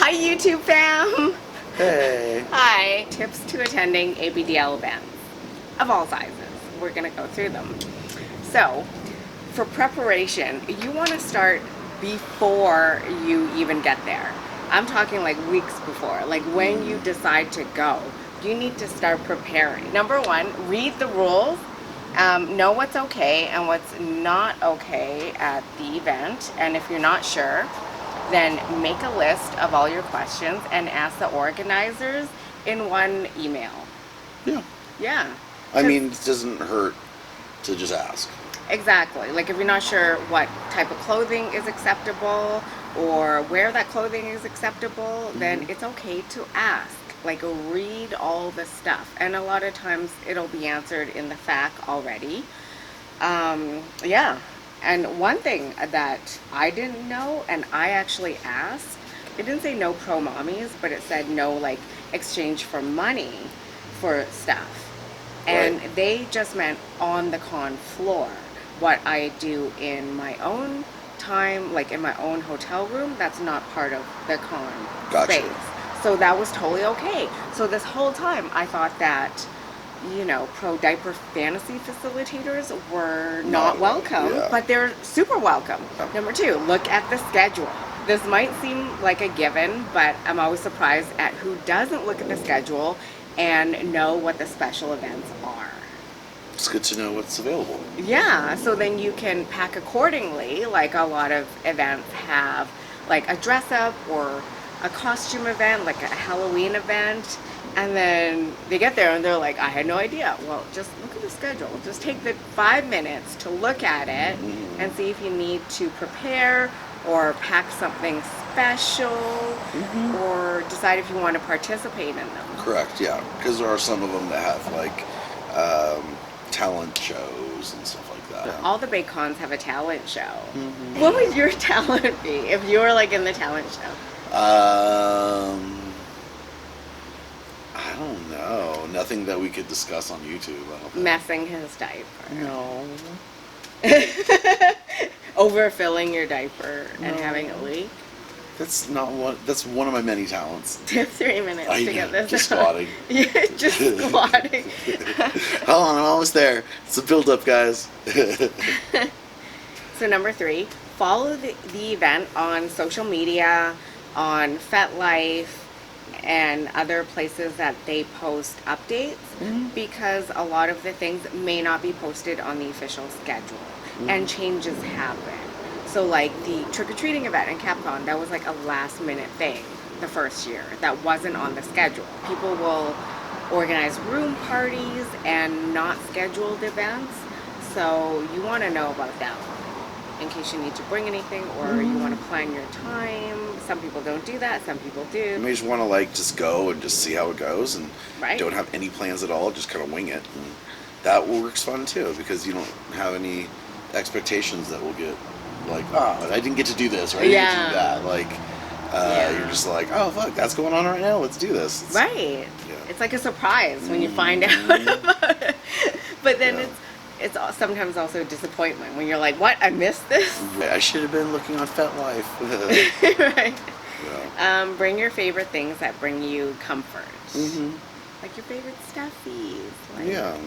Hi, YouTube fam. Hey. Hi. Tips to attending ABDL events of all sizes. We're going to go through them. So, for preparation, you want to start before you even get there. I'm talking like weeks before, like when you decide to go. You need to start preparing. Number one, read the rules. Know what's okay and what's not okay at the event. And if you're not sure, then make a list of all your questions and ask the organizers in one email. Yeah. Yeah. I mean, it doesn't hurt to just ask. Exactly. Like if you're not sure what type of clothing is acceptable or where that clothing is acceptable, then it's okay to ask. Like read all the stuff. And a lot of times it'll be answered in the FAQ already. Yeah. And one thing that I didn't know, and I actually asked, it didn't say no pro mommies, but it said no like exchange for money for stuff. And they just meant on the con floor. What I do in my own time, like in my own hotel room, that's not part of the con space. So that was totally okay. So this whole time I thought that, you know, pro diaper fantasy facilitators were not welcome, but they're super welcome. Number two, look at the schedule. This might seem like a given, but I'm always surprised at who doesn't look at the schedule and know what the special events are. It's good to know what's available. Yeah, so then you can pack accordingly. Like a lot of events have like a dress up or a costume event, like a Halloween event, and then they get there and they're like, I had no idea. Well, just look at the schedule. Just take the 5 minutes to look at it and see if you need to prepare or pack something special or decide if you want to participate in them. Correct, yeah. Because there are some of them that have like talent shows and stuff like that. All the big cons have a talent show. What would your talent be if you were like in the talent show? I don't know. Nothing that we could discuss on YouTube. I don't think. Messing his diaper. No. Overfilling your diaper and having a leak. That's not one. That's one of my many talents. You have 3 minutes to get this. Just squatting. Yeah, just squatting. Hold on, I'm almost there. It's a build-up, guys. So number 3, follow the event on social media, on Fetlife, and other places that they post updates because a lot of the things may not be posted on the official schedule and changes happen. So like the trick-or-treating event in Capcom, that was like a last-minute thing the first year that wasn't on the schedule. People will organize room parties and not scheduled events, so you want to know about that in case you need to bring anything or you want to plan your time. Some people don't do that, some people do. You may just want to like just go and just see how it goes and don't have any plans at all, just kind of wing it. And that works fun too because you don't have any expectations that will get like, oh, I didn't get to do this or I didn't get to do that. Like, you're just like, oh, fuck, that's going on right now. Let's do this. It's like a surprise when you find out about it. But then it's sometimes also a disappointment when you're like, what? I missed this? I should have been looking on Fetlife. Right. Yeah. Bring your favorite things that bring you comfort. Like your favorite stuffies. Like,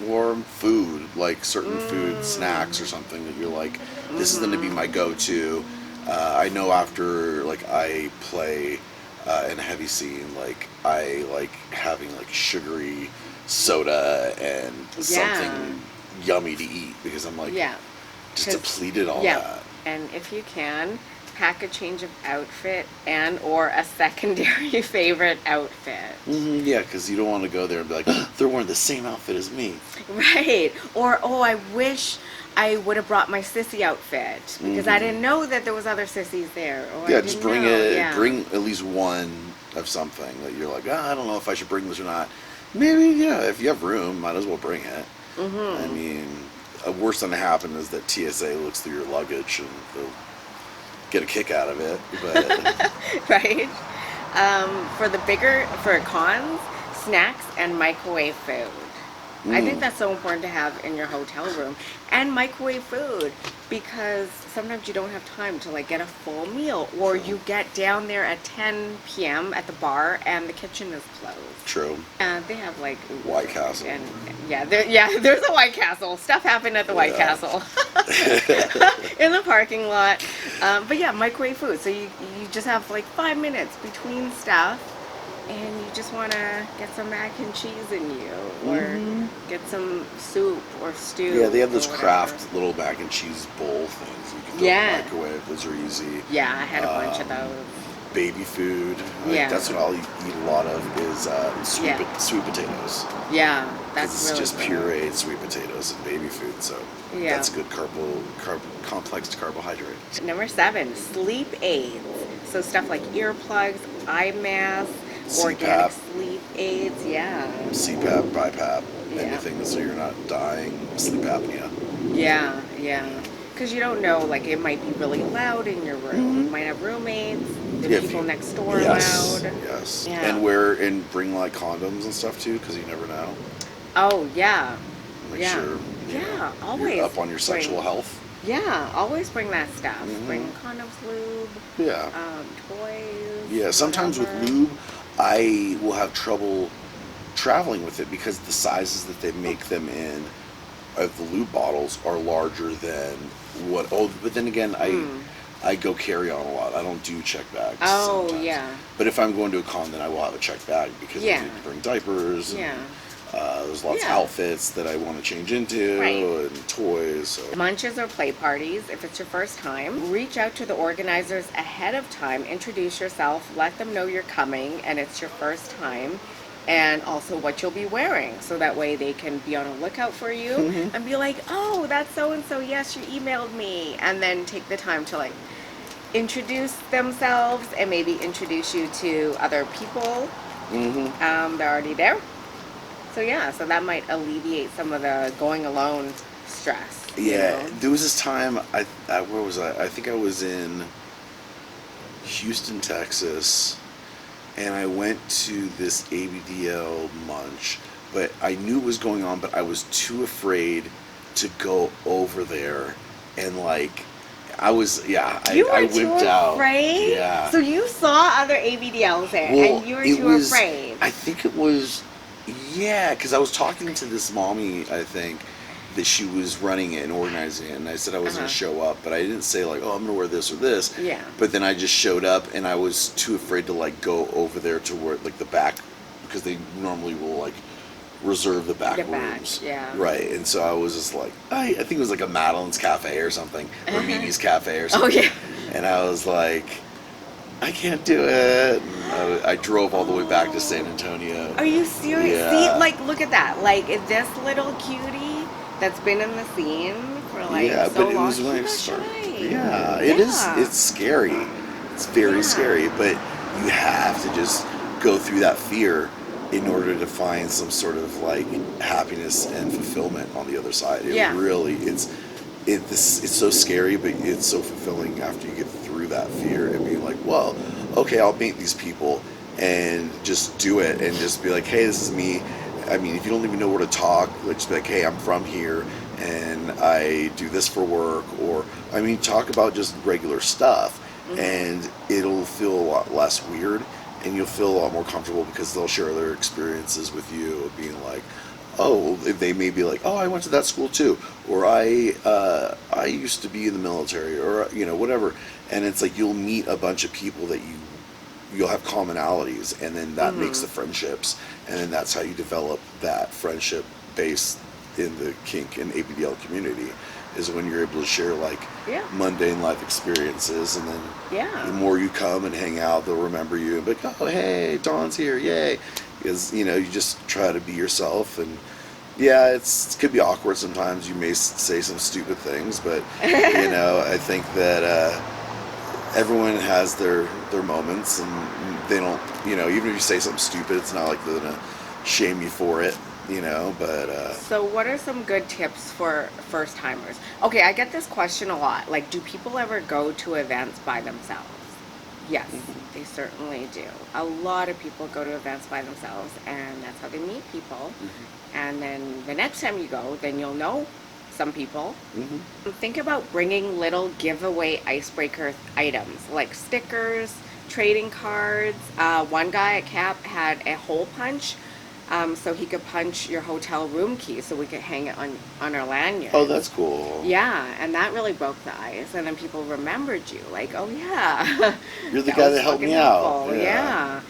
or food, like certain food snacks or something that you're like, this is going to be my go-to. I know after like I play in a heavy scene, like I like having like sugary soda and something yummy to eat because I'm like just depleted all that. And if you can, pack a change of outfit and or a secondary favorite outfit. Yeah, because you don't want to go there and be like, they're wearing the same outfit as me. Right. Or, oh, I wish I would have brought my sissy outfit because I didn't know that there was other sissies there. Or just bring bring at least one of something that you're like, I don't know if I should bring this or not. Maybe, if you have room, might as well bring it. I mean, worst thing to happen is that TSA looks through your luggage and they'll get a kick out of it, but right. For cons, snacks and microwave food. I think that's so important to have in your hotel room. And microwave food, because sometimes you don't have time to like get a full meal, or you get down there at 10 p.m. at the bar and the kitchen is closed. True. And they have like White Castle. And there's a White Castle. Stuff happened at the White Castle in the parking lot. But yeah, microwave food. So you just have like 5 minutes between stuff, and you just want to get some mac and cheese in you, or get some soup or stew. Yeah, they have those or Kraft little mac and cheese bowl things. You can throw in the microwave. Those are easy. Yeah, I had a bunch of those. Baby food. That's what I'll eat a lot of is sweet potatoes. Yeah, that's it's really just good. pureed sweet potatoes and baby food. So Yeah. that's good complex carbohydrate. Number 7, sleep aids. So stuff like earplugs, eye masks, organic sleep aids. Yeah. CPAP, BiPAP, Yeah. anything so you're not dying. Sleep apnea. Yeah, yeah. Because you don't know, like it might be really loud in your room. You might have roommates, the people next door loud. Yes. Yeah. And bring like condoms and stuff too, because you never know. Oh yeah. Make sure. Yeah, always. You're up on your sexual health. Yeah, always bring that stuff. Bring condoms, lube. Yeah. Toys. Yeah. Sometimes with lube, I will have trouble traveling with it because the sizes that they make them in of the lube bottles are larger than what. Oh, but then again, I go carry on a lot. I don't do check bags. Oh, sometimes. yeah. But if I'm going to a con, then I will have a check bag because I need to bring diapers. And, there's lots of outfits that I want to change into and toys. So. Munches or play parties, if it's your first time, reach out to the organizers ahead of time, introduce yourself, let them know you're coming and it's your first time, and also what you'll be wearing, so that way they can be on a lookout for you and be like, oh, that's so-and-so, yes, you emailed me, and then take the time to like introduce themselves and maybe introduce you to other people. They're already there. So yeah, so that might alleviate some of the going alone stress. Yeah, you know? there was this time, where was I? I think I was in Houston, Texas, and I went to this ABDL munch, but I knew what was going on, but I was too afraid to go over there, and like, I was, you were I too wimped out. afraid? Yeah. So you saw other ABDLs there, and you were too afraid. I think it was, because I was talking to this mommy, I think, that she was running it and organizing it, and I said I was going to show up, but I didn't say like, oh, I'm going to wear this or this. Yeah. But then I just showed up, and I was too afraid to like go over there to where like the back, because they normally will like reserve the back rooms. Right. And so I was just like, I think it was like a Madeline's Cafe or something, or Mimi's Cafe or something. Oh yeah. And I was like, I can't do it. And I drove all the way back to San Antonio. Are you serious? Yeah. See, like, look at that. Like, this little cutie that's been in the scene for like so but it long. was when I Keep it started. shy. Yeah, it is. It's scary. It's very scary, but you have to just go through that fear in order to find some sort of like happiness and fulfillment on the other side. It really, it's so scary, but it's so fulfilling after you get through that fear and being like, well, okay, I'll meet these people and just do it and just be like, hey, this is me. I mean, if you don't even know where to talk, like, just be like, hey, I'm from here and I do this for work, or I mean, talk about just regular stuff, and it'll feel a lot less weird, and you'll feel a lot more comfortable because they'll share their experiences with you of being like, oh, they may be like, oh, I went to that school too, or I used to be in the military, or whatever, and it's like you'll meet a bunch of people that you'll have commonalities, and then that makes the friendships, and then that's how you develop that friendship base in the kink and ABDL community, is when you're able to share like mundane life experiences, and then the more you come and hang out, they'll remember you and be like, oh, hey, Dawn's here, yay. Because you just try to be yourself, and it could be awkward sometimes. You may say some stupid things, but I think that everyone has their moments, and they don't, even if you say something stupid, it's not like they're gonna shame you for it, but So what are some good tips for first timers? Okay, I get this question a lot. Like, do people ever go to events by themselves? Yes. They certainly do. A lot of people go to events by themselves, and that's how they meet people. And then the next time you go, then you'll know some people. Think about bringing little giveaway icebreaker items like stickers, trading cards. One guy at CAP had a hole punch, so he could punch your hotel room key so we could hang it on our lanyard. Oh, that's cool. Yeah, and that really broke the ice, and then people remembered you, like, oh yeah. You're the guy that helped me out. Yeah.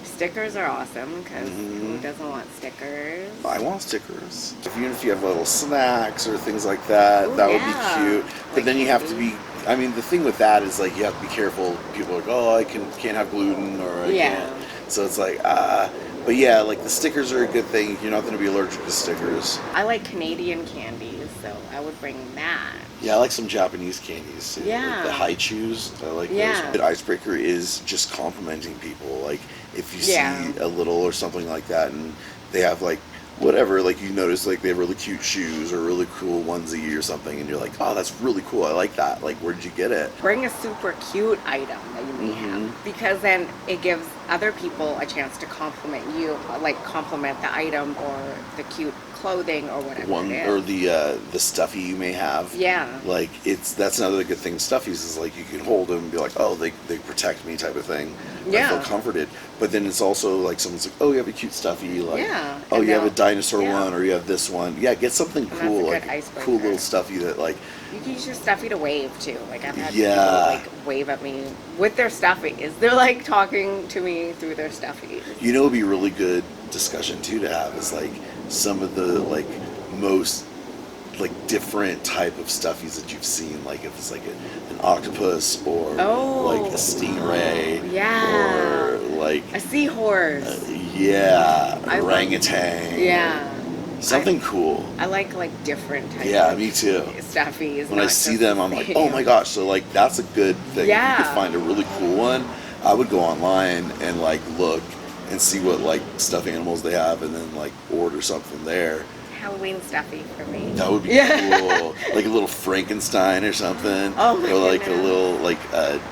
Stickers are awesome, because who doesn't want stickers? I want stickers. Even if you have little snacks or things like that, Ooh, that would yeah. be cute. But Like then you have to candy. be, I mean, the thing with that is like you have to be careful. People are like, oh, I can't have gluten or I can't. So it's like, but yeah, like the stickers are a good thing. You're not going to be allergic to stickers. I like Canadian candies, so I would bring that. Yeah, I like some Japanese candies too. Yeah. Like the high chews. I like Yeah. those. The icebreaker is just complimenting people. Like if you Yeah. see a little or something like that and they have like whatever, like you notice like they have really cute shoes or really cool onesie or something and you're like, oh, that's really cool. I like that. Like where did you get it? Bring a super cute item that you may have, because then it gives other people a chance to compliment you, like compliment the item or the cute clothing or whatever One it or is. the stuffy you may have. Yeah. Like that's another good thing. Stuffies is like you can hold them and be like, oh, they protect me type of thing. Yeah. I feel comforted. But then it's also like someone's like, oh, you have a cute stuffy. Like, Yeah. oh, And you have a they'll- dinosaur yeah. one or you have this one. Yeah, get something that's cool, a good like icebreaker. cool little stuffy that like. You can use your stuffy to wave too. Like I've had Yeah. people like wave at me with their stuffies. They're like talking to me through their stuffies. You know, it'd be a really good discussion too to have is like some of the like most like different type of stuffies that you've seen. Like if it's like an octopus or like a stingray. Yeah. Or like A seahorse. yeah, I love- orangutan. Yeah. Something cool. I like different types Yeah, of me too. stuffies. When I not see just them, the I'm like, same. oh my gosh. So like that's a good thing. Yeah. If you could find a really cool one, I would go online and like look and see what like stuffed animals they have and then like order something there. Halloween stuffy for me. That would be cool. Like a little Frankenstein or something. Oh my Or like goodness. a little like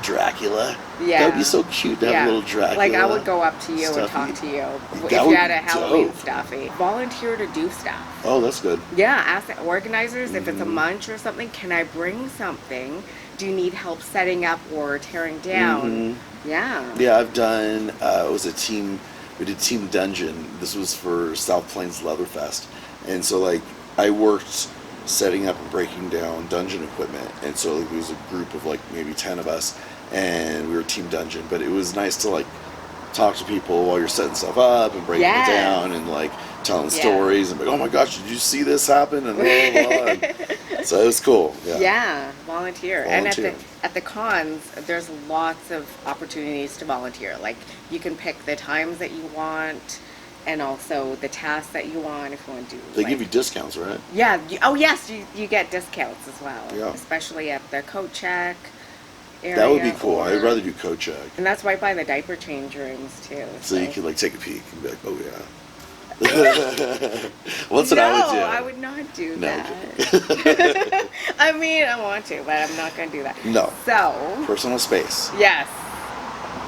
Dracula. Yeah. That would be so cute to have a little Dracula. Like I would go up to you and stuffy. talk to you That if you would had a be Halloween dope. stuffy. Volunteer to do stuff. Oh, that's good. Yeah, ask the organizers if it's Mm-hmm. a munch or something. Can I bring something? Do you need help setting up or tearing down? Yeah. Yeah, I've done. It was a team. We did Team Dungeon. This was for South Plains Leatherfest, and so like I worked setting up and breaking down dungeon equipment, and so like, there was a group of like maybe 10 of us, and we were Team Dungeon. But it was nice to like talk to people while you're setting stuff up and breaking Yes. it down and like telling Yeah. stories and like, oh my gosh, did you see this happen? And blah, blah, blah. And so it was cool. Yeah. Yeah, volunteer. And Volunteer. at the cons, there's lots of opportunities to volunteer. Like you can pick the times that you want, and also the tasks that you want. If you want to do, They like, give you discounts, right? yeah. Oh yes, you get discounts as well. Yeah. Especially at the coat check area. That would be cool. or- I'd rather do coat check. And that's right by the diaper change rooms too. So you could like take a peek and be like, oh yeah. What's what I would do? No, I would not do No, that. I mean, I want to, but I'm not going to do that. No. So, Personal space. yes.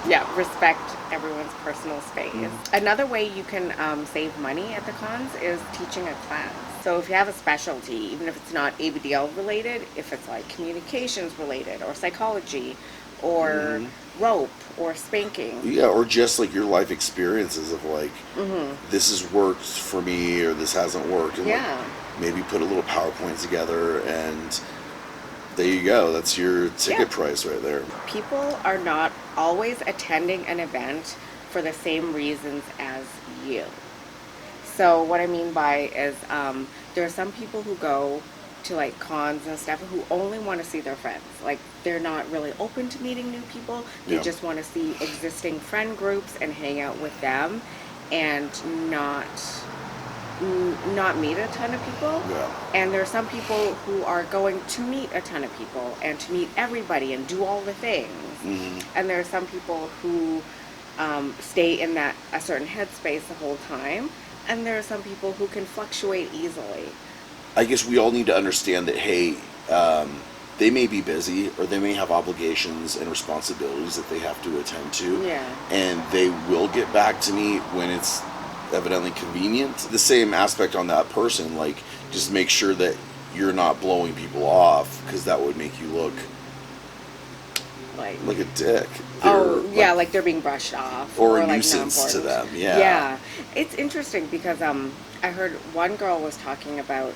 Yeah, respect everyone's personal space. Another way you can save money at the cons is teaching a class. So if you have a specialty, even if it's not ABDL related, if it's like communications related or psychology or rope or spanking. Yeah, or just like your life experiences of like, this has worked for me or this hasn't worked. And Yeah. like, maybe put a little PowerPoint together and there you go. That's your ticket price right there. People are not always attending an event for the same reasons as you. So what I mean by is there are some people who go to like cons and stuff who only want to see their friends. Like they're not really open to meeting new people. They Yeah. just want to see existing friend groups and hang out with them and not meet a ton of people. Yeah. And there are some people who are going to meet a ton of people and to meet everybody and do all the things. And there are some people who stay in a certain headspace the whole time. And there are some people who can fluctuate easily. I guess we all need to understand that, hey, they may be busy or they may have obligations and responsibilities that they have to attend to. Yeah. And they will get back to me when it's evidently convenient. The same aspect on that person, like just make sure that you're not blowing people off, because that would make you look like a dick. Like they're being brushed off. Or a like nuisance to them, yeah. Yeah. It's interesting because I heard one girl was talking about,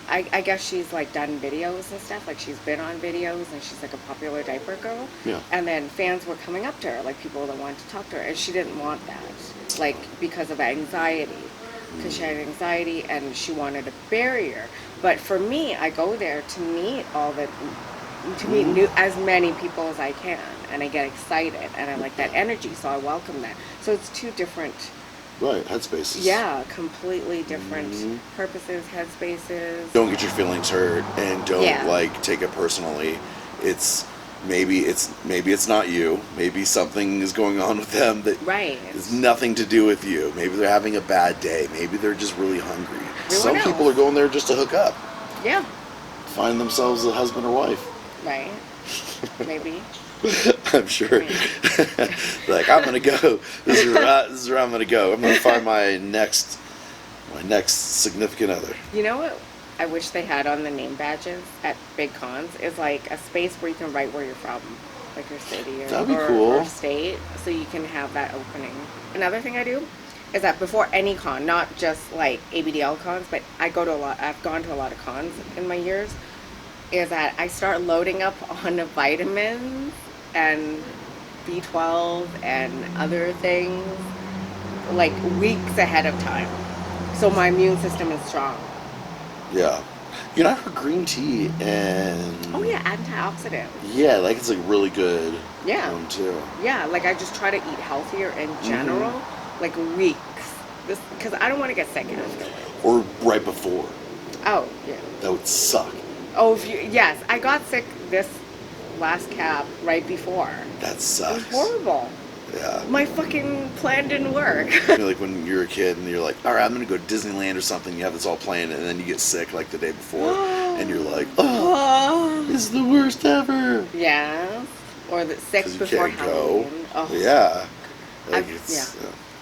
I guess she's like done videos and stuff, like she's been on videos and she's like a popular diaper girl. Yeah. And then fans were coming up to her, like people that wanted to talk to her, and she didn't want that, like because of anxiety. Because she had anxiety and she wanted a barrier. But for me, I go there to meet as many people as I can, and I get excited and I like that energy, so I welcome that. So it's two different, right, headspaces. yeah, completely different purposes, headspaces. Don't get your feelings hurt, and don't like take it personally. It's maybe it's not you. Maybe something is going on with them that has nothing to do with you. Maybe they're having a bad day. Maybe they're just really hungry. Some people are going there just to hook up. Yeah. Find themselves a husband or wife. Right. Maybe. I'm sure. Like, I'm gonna go. This is where I'm gonna go. I'm gonna find my next significant other. You know what I wish they had on the name badges at big cons is like a space where you can write where you're from, like your city or state, so you can have that opening. Another thing I do is that before any con, not just like ABDL cons, but I've gone to a lot of cons in my years, is that I start loading up on vitamins and B12 and other things like weeks ahead of time, so my immune system is strong. Yeah. You know, I heard green tea and... Oh, yeah, antioxidant. Yeah, like it's like really good. Yeah. One too. Yeah, like I just try to eat healthier in general, like weeks. Because I don't want to get sick afterwards. Or right before. Oh, yeah. That would suck. Oh, yes. I got sick this last cap right before. That sucks. It was horrible. Yeah. My fucking plan didn't work. You know, like when you're a kid and you're like, all right, I'm going to go to Disneyland or something. You have this all planned, and then you get sick like the day before. And you're like, oh, this is the worst ever. Yeah. Or the sick before Halloween. Oh. Yeah. Like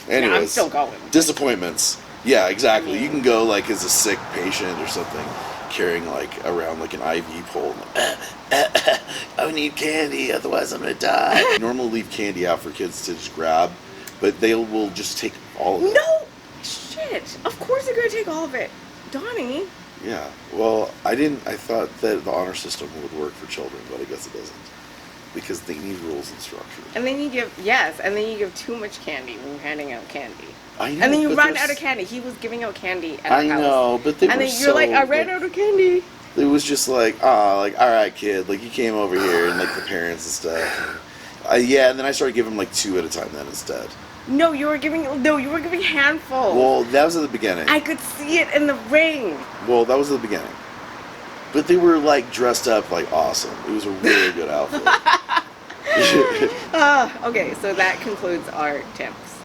Anyways, I'm still going. Disappointments. Yeah, exactly. You can go like as a sick patient or something, carrying like around like an IV pole. I need candy, otherwise I'm gonna die. Normally leave candy out for kids to just grab, but they will just take all of it. No! Shit! Of course they're gonna take all of it. Donnie. Yeah. Well, I thought that the honor system would work for children, but I guess it doesn't. Because they need rules and structure. And then you give too much candy when you're handing out candy. I know. And then you run out of candy. He was giving out candy at our house. I know, but and then you're like, I ran out of candy. It was just like, all right, kid, like you came over here and like the parents and stuff. And then I started giving them like 2 at a time then instead. No, you were giving handfuls. Well, that was at the beginning. I could see it in the ring. Well, that was at the beginning. But they were like dressed up like awesome. It was a really good outfit. Okay, so that concludes our tips.